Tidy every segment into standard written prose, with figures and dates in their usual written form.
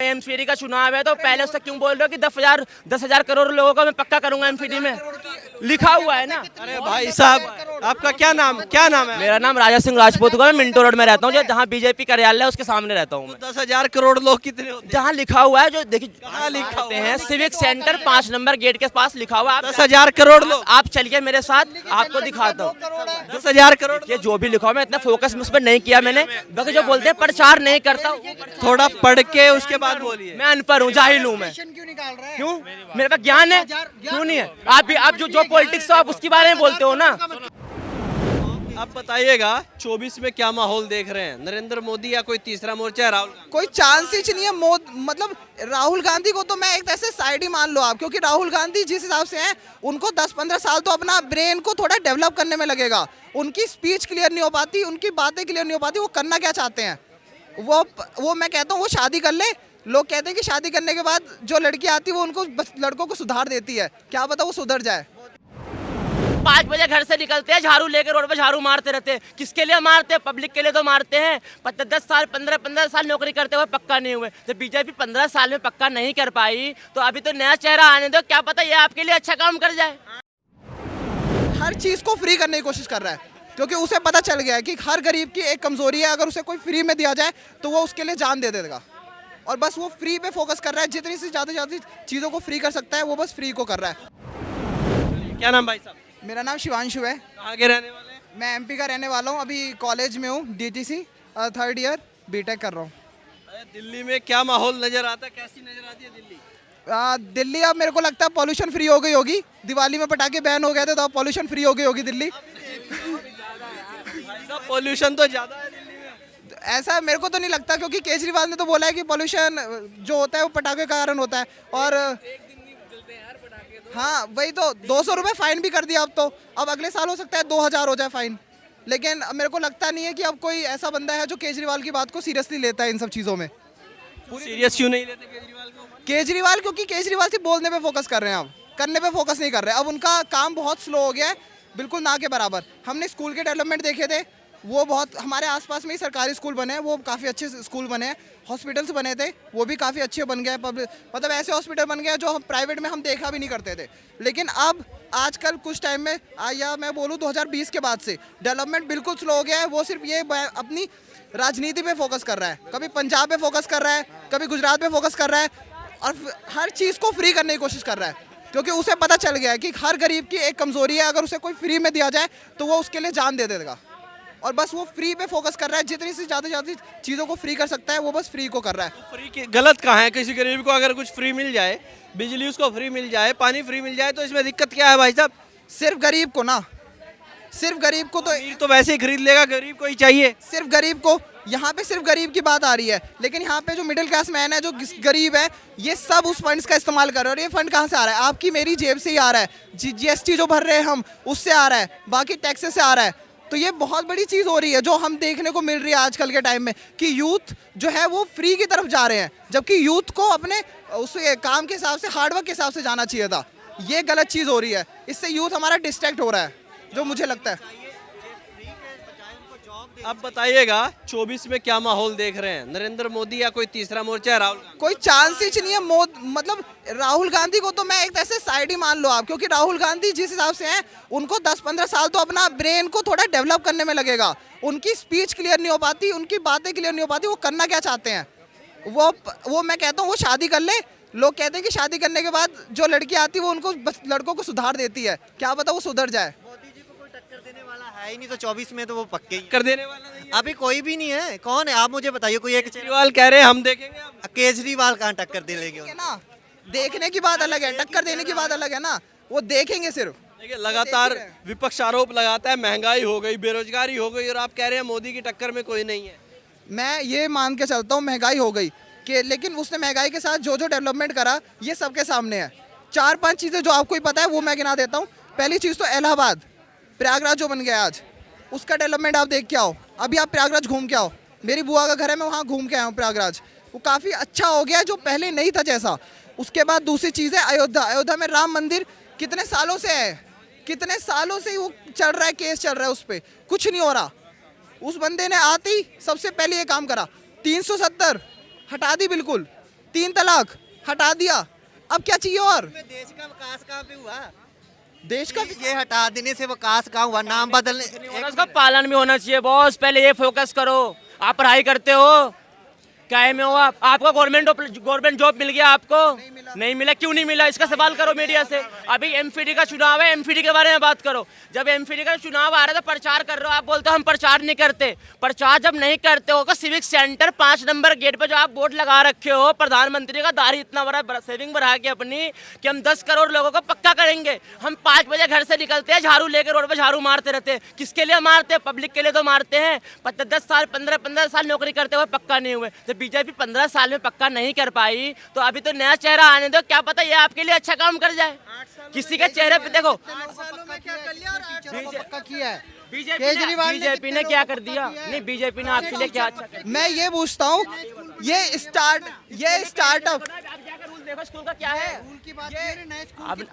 MCD का चुनाव है तो पहले उससे क्यों बोल रहे हो कि 10,000 करोड़ लोगों को मैं पक्का करूंगा एमसीडी में, लिखा हुआ है ना। अरे भाई साहब, आपका क्या नाम है? मेरा नाम राजा सिंह राजपूत हुआ, मैं मिंटो रोड में रहता हूँ, जहाँ बीजेपी कार्यालय है उसके सामने रहता हूँ मैं। 10,000 करोड़ लोग कितने होते हैं? जहाँ लिखा हुआ है, जो देखिए कहाँ लिखा हुआ हैं, सिविक सेंटर 5 नंबर गेट के पास लिखा हुआ है। 10,000 करोड़ लोग। आप चलिए मेरे साथ, आपको दिखाता हूँ 10,000 करोड़। ये जो भी लिखा हुआ, मैं इतना फोकस उस पर नहीं किया मैंने, बाकी जो बोलते हैं प्रचार नहीं करता। थोड़ा पढ़ के उसके बाद बोलिए। मैं अनपढ़ हूँ, जाहिल हूँ मैं। क्यों निकाल रहा है? क्यों? मेरे पास ज्ञान है, क्यों नहीं है? आप भी, आप जो पॉलिटिक्स हो आप उसके बारे में बोलते हो ना। आप बताइएगा 24 में क्या माहौल देख रहे हैं? नरेंद्र मोदी या कोई तीसरा मोर्चा है? राहुल गांधी? कोई चांस ही नहीं है। मतलब राहुल गांधी को तो मैं एक तरह से साइड ही मान लो आप, क्योंकि राहुल गांधी जिस हिसाब से हैं, उनको 10-15 साल तो अपना ब्रेन को थोड़ा डेवलप करने में लगेगा। उनकी स्पीच क्लियर नहीं हो पाती, उनकी बातें क्लियर नहीं हो पाती, वो करना क्या चाहते हैं। वो मैं कहता हूँ वो शादी कर ले। लोग कहते हैं कि शादी करने के बाद जो लड़की आती है वो उनको लड़कों को सुधार देती है, क्या पता वो सुधर जाए। 5 बजे घर से निकलते हैं, झाड़ू लेकर रोड पे झाड़ू मारते रहते हैं। किसके लिए मारते हैं? पब्लिक के लिए तो मारते हैं। 10 साल 15 साल नौकरी करते हुए पक्का नहीं हुए। जब बीजेपी 15 साल में पक्का नहीं कर पाई तो अभी तो नया चेहरा आने दो, क्या पता ये आपके लिए अच्छा काम कर जाए। हर चीज़ को फ्री करने की कोशिश कर रहा है, क्योंकि उसे पता चल गया है कि हर गरीब की एक कमजोरी है, अगर उसे कोई फ्री में दिया जाए तो वो उसके लिए जान दे देगा। और बस वो फ्री पे फोकस कर रहा है, जितनी से ज़्यादा चीज़ों को फ्री कर सकता है वो बस फ्री को कर रहा है। क्या नाम भाई साहब? मेरा नाम शिवांशु है। कहाँ के रहने वाले हैं? मैं एमपी का रहने वाला हूँ, अभी कॉलेज में हूँ, डीटीसी 3rd ईयर बीटेक कर रहा हूँ। अरे दिल्ली में क्या माहौल नजर आता है? कैसी नजर आती है दिल्ली? दिल्ली अब मेरे को लगता है पॉल्यूशन फ्री हो गई होगी। दिवाली में पटाखे बैन हो गए थे तो अब पॉल्यूशन फ्री हो गई होगी दिल्ली। पॉल्यूशन तो ज्यादा है दिल्ली में। ऐसा मेरे को तो नहीं लगता, क्योंकि केजरीवाल ने तो बोला है कि पॉल्यूशन जो होता है वो पटाखे के कारण होता है। और हाँ वही तो, 200 रुपये फाइन भी कर दिया अब अगले साल हो सकता है 2000 हो जाए फाइन। लेकिन मेरे को लगता नहीं है कि अब कोई ऐसा बंदा है जो केजरीवाल की बात को सीरियसली लेता है इन सब चीज़ों में। सीरियस क्यों नहीं लेते केजरीवाल को? केजरीवाल क्योंकि केजरीवाल सिर्फ बोलने पे फोकस कर रहे हैं, अब करने पे फोकस नहीं कर रहे। अब उनका काम बहुत स्लो हो गया है, बिल्कुल ना के बराबर। हमने स्कूल के डेवलपमेंट देखे थे, वो बहुत हमारे आसपास में ही सरकारी स्कूल बने हैं, वो काफ़ी अच्छे स्कूल बने हैं। हॉस्पिटल्स बने थे, वो भी काफ़ी अच्छे बन गए। पब्लिक मतलब ऐसे हॉस्पिटल बन गए जो हम प्राइवेट में हम देखा भी नहीं करते थे। लेकिन अब आजकल कुछ टाइम में या मैं बोलूँ 2020 के बाद से डेवलपमेंट बिल्कुल स्लो हो गया है। वो सिर्फ ये अपनी राजनीति पे फोकस कर रहा है, कभी पंजाब पे फोकस कर रहा है, कभी गुजरात पे फोकस कर रहा है, और हर चीज़ को फ्री करने की कोशिश कर रहा है, क्योंकि उसे पता चल गया है कि हर गरीब की एक कमजोरी है, अगर उसे कोई फ्री में दिया जाए तो वो उसके लिए जान दे देगा। और बस वो फ्री पे फोकस कर रहा है, जितनी से ज़्यादा चीज़ों को फ्री कर सकता है वो बस फ्री को कर रहा है। तो फ्री की गलत कहाँ है? किसी गरीब को अगर कुछ फ्री मिल जाए, बिजली उसको फ्री मिल जाए, पानी फ्री मिल जाए, तो इसमें दिक्कत क्या है भाई साहब? सिर्फ गरीब को ना, सिर्फ गरीब को तो वैसे ही खरीद लेगा, गरीब को ही चाहिए। सिर्फ गरीब को, यहाँ पे सिर्फ गरीब की बात आ रही है। लेकिन यहाँ पे जो मिडिल क्लास मैन है, जो गरीब है, ये सब उस फंड्स का इस्तेमाल कर रहे हैं। और ये फंड कहाँ से आ रहा है? आपकी मेरी जेब से ही आ रहा है। जीएसटी जो भर रहे हैं हम, उससे आ रहा है, बाकी टैक्सेस से आ रहा है। तो ये बहुत बड़ी चीज़ हो रही है जो हम देखने को मिल रही है आजकल के टाइम में, कि यूथ जो है वो फ्री की तरफ जा रहे हैं, जबकि यूथ को अपने उस काम के हिसाब से, हार्डवर्क के हिसाब से जाना चाहिए था। ये गलत चीज़ हो रही है, इससे यूथ हमारा डिस्ट्रैक्ट हो रहा है, जो मुझे लगता है। अब बताइएगा 24 में क्या माहौल देख रहे हैं? नरेंद्र मोदी या कोई तीसरा मोर्चा है? राहुल गांधी? कोई चांस ही नहीं है। मतलब राहुल गांधी को तो मैं एक तरह से साइड ही मान लो आप, क्योंकि राहुल गांधी जिस हिसाब से हैं, उनको 10-15 साल तो अपना ब्रेन को थोड़ा डेवलप करने में लगेगा। उनकी स्पीच क्लियर नहीं हो पाती, उनकी बातें क्लियर नहीं हो पाती, वो करना क्या चाहते हैं। वो मैं कहता हूँ वो शादी कर ले। लोग कहते हैं कि शादी करने के बाद जो लड़की आती है वो उनको लड़कों को सुधार देती है, क्या पता वो सुधर जाए। है ही नहीं, तो 24 में तो वो पक्के ही कर देने वाला नहीं है। अभी कोई भी नहीं है। कौन है आप मुझे बताइए, कोई एक केजरीवाल कह रहे हैं हम देखेंगे। अब केजरीवाल कहाँ टक्कर दे लेंगे है ना, देखने की बात अलग है, टक्कर देने की बात अलग है ना, वो देखेंगे सिर्फ। देखिए लगातार विपक्ष आरोप लगाता है महंगाई हो गई, बेरोजगारी हो गई, और आप कह रहे हैं मोदी की टक्कर में कोई नहीं है। मैं ये मान के चलता हूँ महंगाई हो गई कि, लेकिन उसने महंगाई के साथ जो जो डेवलपमेंट करा ये सबके सामने है। 4-5 चीज़ें जो आपको ही पता है वो मैं गिना देता हूँ। पहली चीज़ तो इलाहाबाद प्रयागराज जो बन गया आज, उसका डेवलपमेंट आप देख के आओ। अभी आप प्रयागराज घूम के आओ, मेरी बुआ का घर है, मैं वहाँ घूम के आया हूँ प्रयागराज, वो काफ़ी अच्छा हो गया जो पहले नहीं था जैसा। उसके बाद दूसरी चीज़ है अयोध्या में राम मंदिर कितने सालों से है, कितने सालों से वो चल रहा है, केस चल रहा है, उस पर कुछ नहीं हो रहा। उस बंदे ने आते ही सबसे पहले ये काम करा, 370 हटा दी बिल्कुल। 3 तलाक हटा दिया, अब क्या चाहिए और? देश का विकास कहाँ पे हुआ? देश का ये हटा देने से विकास कहाँ हुआ? नाम बदलने और उसका पालन भी होना चाहिए बॉस। पहले ये फोकस करो। आप पढ़ाई करते हो, क्या में हो आप? आपको गवर्नमेंट जॉब मिल गया आपको? नहीं मिला। क्यों नहीं मिला? इसका सवाल करो मीडिया से। अभी एमपीडी का चुनाव है, एमपीडी के बारे में बात करो। जब एमपीडी का चुनाव आ रहा था, प्रचार कर रहे हो, आप बोलते हो हम प्रचार नहीं करते। प्रचार जब नहीं करते हो तो सिविक सेंटर 5 नंबर गेट पे जो आप बोर्ड लगा रखे हो, प्रधानमंत्री का दाढ़ी इतना बड़ा सेविंग बढ़ा के अपनी कि हम 10 करोड़ लोगों को पक्का करेंगे। हम 5 बजे घर से निकलते हैं, झाड़ू लेकर रोड पे झाड़ू मारते रहते हैं। किसके लिए मारते हैं? पब्लिक के लिए तो मारते हैं। 10 साल 15 साल नौकरी करते हुए पक्का नहीं हुए। जब बीजेपी 15 साल में पक्का नहीं कर पाई तो अभी तो नया चेहरा आने दो, क्या पता ये आपके लिए अच्छा काम कर जाए। किसी के चेहरे पे देखो, पक्का किया है बीजेपी ने क्या कर दिया? नहीं, बीजेपी ने आपके लिए क्या अच्छा कर दिया? मैं ये पूछता हूँ, ये स्टार्टअप देखो स्कूल का क्या है।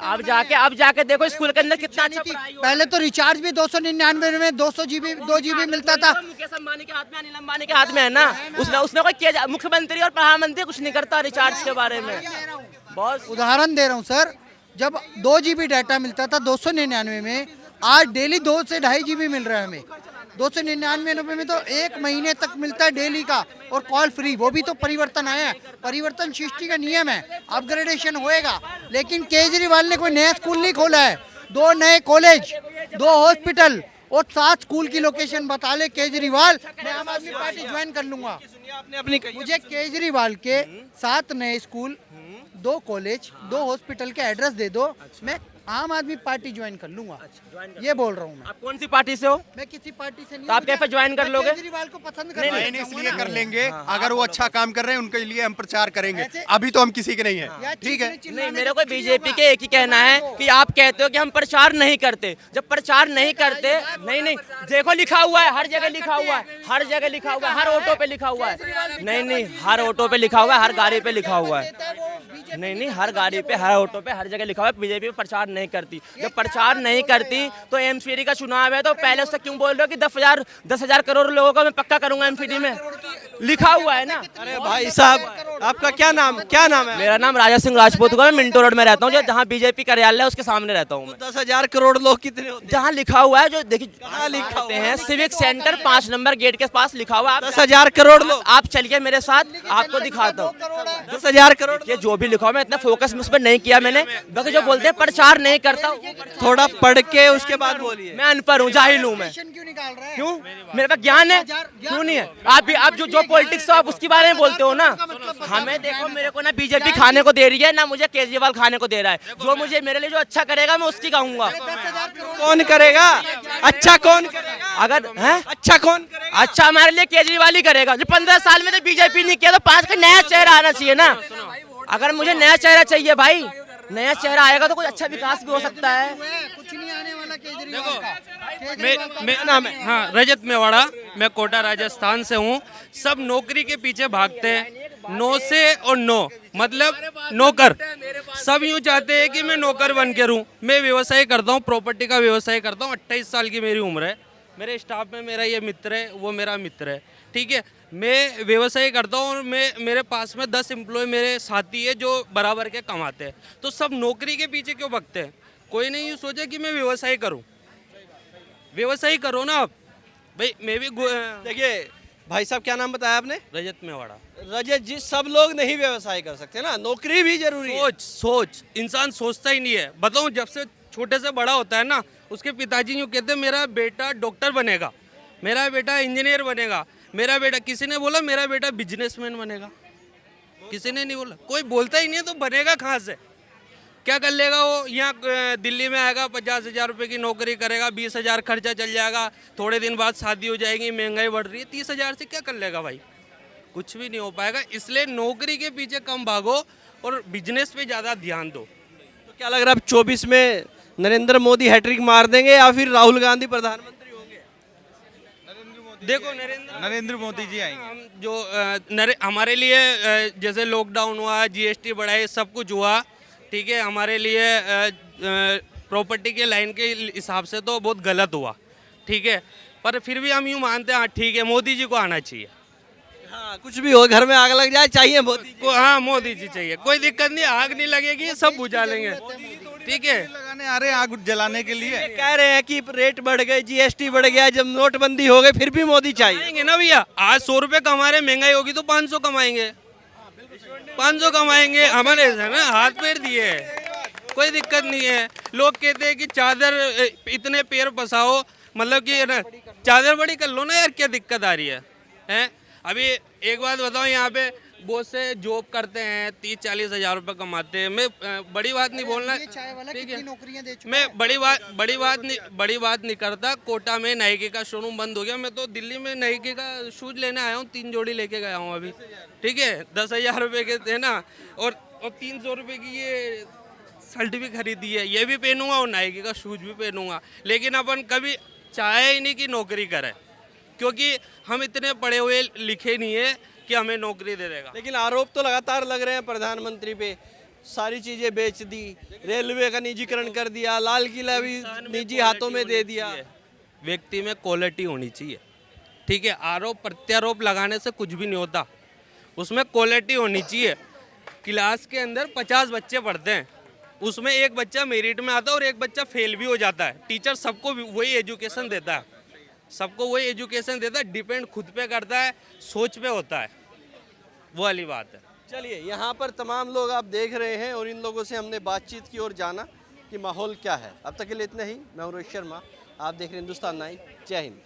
अब जाके देखो स्कूल के अंदर कितना अच्छा पढ़ाई हो। पहले तो रिचार्ज भी 299 में 200 GB 2 GB मिलता था। मुकेश अंबानी के हाथ में, अनिल अंबानी के हाथ में है ना। उसने कोई किया? मुख्यमंत्री और प्रधानमंत्री कुछ नहीं करता रिचार्ज के बारे में। बहुत उदाहरण दे रहा हूँ सर, जब 2 GB डाटा मिलता था 299 में, आज डेली 2 से 2.5 GB मिल रहा है हमें। 299 में तो 1 महीने तक मिलता है डेली का, और कॉल फ्री। वो भी तो परिवर्तन आया है, परिवर्तन सृष्टि का नियम है, अपग्रेडेशन होएगा। लेकिन केजरीवाल ने कोई नया स्कूल नहीं खोला है। 2 नए कॉलेज, 2 हॉस्पिटल और 7 स्कूल की लोकेशन बता ले केजरीवाल, मैं आम आदमी पार्टी ज्वाइन कर लूंगा। आपने अपनी मुझे केजरीवाल के 7 नए स्कूल, 2 कॉलेज, 2 हॉस्पिटल के एड्रेस दे दो, मैं आम आदमी पार्टी ज्वाइन कर लूंगा। ये बोल रहा हूँ मैं। आप कौन सी पार्टी से हो? मैं किसी पार्टी से नहीं तो आप हूँ। कैसे ज्वाइन कर मैं लोगे? केजरीवाल को पसंद नहीं, करता नहीं, हूँ इसलिए ना। कर लेंगे अगर वो अच्छा काम कर रहे हैं, उनके लिए हम प्रचार करेंगे। अभी तो हम किसी के नहीं हैं, ठीक है। नहीं, मेरे को बीजेपी के एक ही कहना है कि आप कहते हो कि हम प्रचार नहीं करते। जब प्रचार नहीं करते, नहीं, देखो लिखा हुआ है, हर जगह लिखा हुआ है, हर जगह लिखा हुआ है, हर ऑटो पे लिखा हुआ है। नहीं, हर ऑटो पे लिखा हुआ है, हर गाड़ी पे लिखा हुआ है। नहीं, हर गाड़ी पे, हर ऑटो पे, हर जगह लिखा हुआ है बीजेपी प्रचार नहीं करती। जब प्रचार नहीं करती तो एमसीडी का चुनाव है तो पहले उससे क्यों बोल रहे हो कि 10,000 करोड़ लोगों को मैं पक्का करूंगा एमसीडी में? लिखा हुआ है ना। अरे भाई साहब, आपका क्या नाम है? मेरा नाम राजा सिंह राजपूत हुआ, मैं मिंटो रोड में रहता हूँ, जो जहाँ बीजेपी कार्यालय है उसके सामने रहता हूँ मैं। 10,000 करोड़ लोग कितने होते हैं? जहाँ लिखा हुआ है, जो देखिए कहाँ लिखा हुआ हैं, सिविक सेंटर 5 नंबर गेट के पास लिखा हुआ है। 10,000 करोड़ लोग। आप चलिए मेरे साथ, आपको दिखाता हूँ 10,000 करोड़। ये जो भी लिखा हुआ, मैं इतना फोकस उस पर नहीं किया मैंने। बाकी जो बोलते हैं प्रचार नहीं करता, थोड़ा पढ़ के उसके बाद बोलिए। मैं अनपढ़ हूँ, जाहिल हूँ मैं। क्यों निकाल रहा है? क्यों? मेरे पास ज्ञान है, क्यों नहीं है? आप जो पॉलिटिक्स हो आप उसके बारे में बोलते हो ना। हमें देखो, मेरे को ना बीजेपी खाने को दे रही है, ना मुझे केजरीवाल खाने को दे रहा है। जो मुझे मेरे लिए जो अच्छा करेगा मैं उसकी कहूंगा। कौन करेगा अच्छा? कौन करेगा? अगर है अच्छा कौन करेगा? अच्छा हमारे लिए केजरीवाल ही करेगा। जो 15 साल में तो बीजेपी नहीं किया, तो 5 का नया चेहरा आना चाहिए ना। अगर मुझे नया चेहरा चाहिए भाई, नया चेहरा आएगा तो कुछ अच्छा विकास भी हो सकता है। कुछ नहीं आने वाला केजरीवाल का। मेरा नाम है, हाँ, रजत मेवाड़ा। मैं कोटा राजस्थान से हूँ। सब नौकरी के पीछे भागते हैं, 9 से और 9 मतलब नौकर। सब यूँ चाहते हैं कि मैं नौकर बन के रहूँ। मैं व्यवसाय करता हूँ, प्रॉपर्टी का व्यवसाय करता हूँ। 28 साल की मेरी उम्र है। मेरे स्टाफ में मेरा ये मित्र है, वो मेरा मित्र है, ठीक है। मैं व्यवसाय करता हूँ और मेरे पास में 10 एम्प्लॉय मेरे साथी है जो बराबर के कमाते हैं। तो सब नौकरी के पीछे क्यों भागते हैं? कोई नहीं यूँ सोचा कि मैं व्यवसाय करूँ। व्यवसाय करो ना आप भाई। मैं भी देखिए भाई साहब, क्या नाम बताया आपने? रजत मेवाड़ा। रजत जी, सब लोग नहीं व्यवसाय कर सकते ना, नौकरी भी जरूरी है। सोच इंसान सोचता ही नहीं है। बताऊं, जब से छोटे से बड़ा होता है ना, उसके पिताजी यूँ कहते हैं मेरा बेटा डॉक्टर बनेगा, मेरा बेटा इंजीनियर बनेगा, मेरा बेटा, किसी ने बोला मेरा बेटा बिजनेसमैन बनेगा? किसी ने नहीं बोला। कोई बोलता ही नहीं है तो बनेगा कहाँ से? क्या कर लेगा वो? यहाँ दिल्ली में आएगा, 50,000 रुपये की नौकरी करेगा, 20,000 खर्चा चल जाएगा, थोड़े दिन बाद शादी हो जाएगी, महंगाई बढ़ रही है, 30,000 से क्या कर लेगा भाई? कुछ भी नहीं हो पाएगा। इसलिए नौकरी के पीछे कम भागो और बिजनेस पे ज़्यादा ध्यान दो। तो क्या लग रहा है अब 24 में नरेंद्र मोदी हैट्रिक मार देंगे या फिर राहुल गांधी प्रधानमंत्री होंगे? देखो नरेंद्र मोदी जी आएंगे। हम जो हमारे लिए जैसे लॉकडाउन हुआ, जीएसटी बढ़ाई, सब कुछ हुआ, ठीक है। हमारे लिए प्रॉपर्टी के लाइन के हिसाब से तो बहुत गलत हुआ, ठीक है। पर फिर भी हम यूँ मानते हैं हाँ ठीक है, मोदी जी को आना चाहिए। हाँ, कुछ भी हो, घर में आग लग जाए, चाहिए मोदी जी। हाँ मोदी जी चाहिए, कोई दिक्कत नहीं, आग नहीं लगेगी, सब बुझा लेंगे, ठीक है। लगाने आ रहे हैं आग जलाने के लिए। ये कह रहे हैं कि रेट बढ़ गए, जीएसटी बढ़ गया, जब नोटबंदी हो गई फिर भी मोदी चाहिए। कमाएंगे ना भैया, आज 100 रुपए कमा रहे, महंगाई होगी तो 500 कमाएंगे, 500 कमाएंगे, हमारे है ना हाथ पैर दिए है, कोई दिक्कत नहीं है। लोग कहते हैं कि चादर इतने पैर फंसाओ, मतलब कि ना चादर बड़ी कर लो ना यार, क्या दिक्कत आ रही है हैं? अभी एक बात बताओ, यहाँ पे बहुत से जॉब करते हैं, 30-40 हज़ार रुपये कमाते हैं। मैं बड़ी बात नहीं बोलना, चाय वाला ठीक कितनी है, नौकरियां दे चुका मैं है। बड़ी बात नहीं करता। कोटा में नाइकी का शोरूम बंद हो गया, मैं तो दिल्ली में नाइकी का शूज लेने आया हूँ, 3 जोड़ी लेके गया हूँ अभी, ठीक है, 10,000 रुपये के थे ना, और 300 रुपये की ये शर्ट भी खरीदी है, ये भी पहनूंगा और नाइकी का शूज भी पहनूंगा। लेकिन अपन कभी चाहे ही नहीं कि नौकरी करें, क्योंकि हम इतने पढ़े हुए लिखे नहीं है कि हमें नौकरी दे देगा। लेकिन आरोप तो लगातार लग रहे हैं प्रधानमंत्री पे, सारी चीजें बेच दी, रेलवे का निजीकरण कर दिया, लाल किला भी निजी हाथों में दे दिया। व्यक्ति में क्वालिटी होनी चाहिए, ठीक है, आरोप प्रत्यारोप लगाने से कुछ भी नहीं होता, उसमें क्वालिटी होनी चाहिए। क्लास के अंदर 50 बच्चे पढ़ते हैं, उसमें एक बच्चा मेरिट में आता है और एक बच्चा फेल भी हो जाता है, टीचर सबको वही एजुकेशन देता है, सबको वही एजुकेशन देता है, डिपेंड खुद पे करता है, सोच पे होता है, वो वाली बात है। चलिए, यहाँ पर तमाम लोग आप देख रहे हैं और इन लोगों से हमने बातचीत की और जाना कि माहौल क्या है। अब तक के लिए इतना ही। मैं हूं रोहित शर्मा, आप देख रहे हैं हिंदुस्तान 9। जय हिंद।